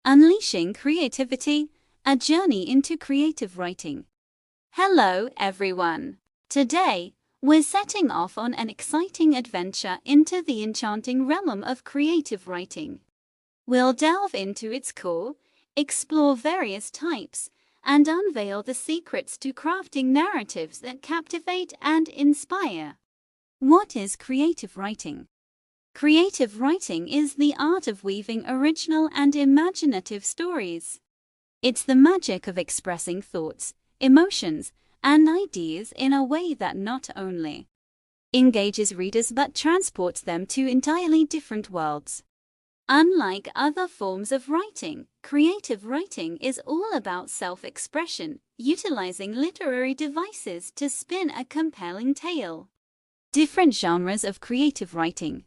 Unleashing Creativity, a journey into creative writing. Hello, everyone. Today, we're setting off on an exciting adventure into the enchanting realm of creative writing. We'll delve into its core, explore various types, and unveil the secrets to crafting narratives that captivate and inspire. What is creative writing? Creative writing is the art of weaving original and imaginative stories. It's the magic of expressing thoughts, emotions, and ideas in a way that not only engages readers but transports them to entirely different worlds. Unlike other forms of writing, creative writing is all about self-expression, utilizing literary devices to spin a compelling tale. Different genres of creative writing.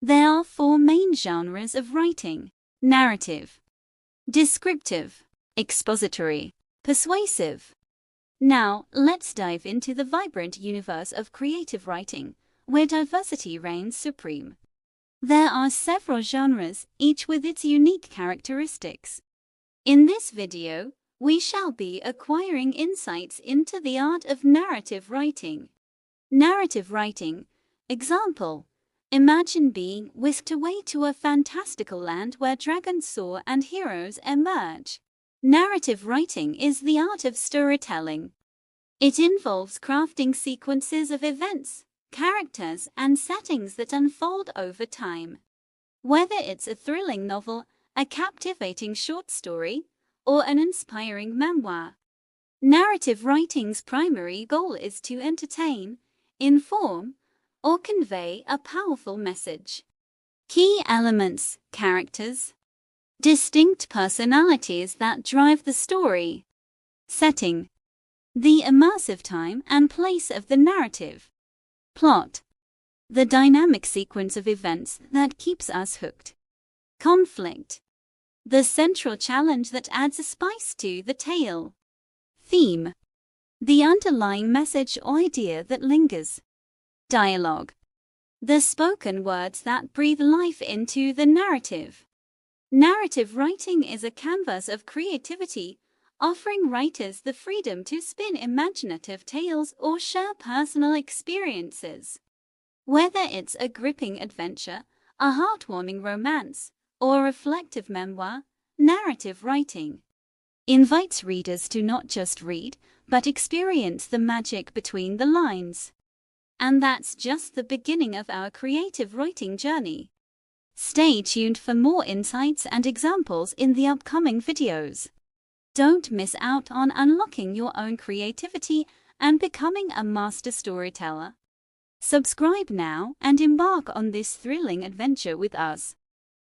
There are four main genres of writing: narrative, descriptive, expository, persuasive. Now, let's dive into the vibrant universe of creative writing, where diversity reigns supreme. There are several genres, each with its unique characteristics. In this video, we shall be acquiring insights into the art of narrative writing. Narrative writing. Example: imagine being whisked away to a fantastical land where dragons soar and heroes emerge. Narrative writing is the art of storytelling. It involves crafting sequences of events, characters, and settings that unfold over time. Whether it's a thrilling novel, a captivating short story, or an inspiring memoir, narrative writing's primary goal is to entertain, inform, or convey a powerful message. Key elements: characters, distinct personalities that drive the story, setting, the immersive time and place of the narrative, plot, the dynamic sequence of events that keeps us hooked, conflict, the central challenge that adds a spice to the tale, theme, the underlying message or idea that lingers, dialogue, the spoken words that breathe life into the narrative. Narrative writing is a canvas of creativity, offering writers the freedom to spin imaginative tales or share personal experiences. Whether it's a gripping adventure, a heartwarming romance, or a reflective memoir, narrative writing invites readers to not just read, but experience the magic between the lines. And that's just the beginning of our creative writing journey. Stay tuned for more insights and examples in the upcoming videos. Don't miss out on unlocking your own creativity and becoming a master storyteller. Subscribe now and embark on this thrilling adventure with us.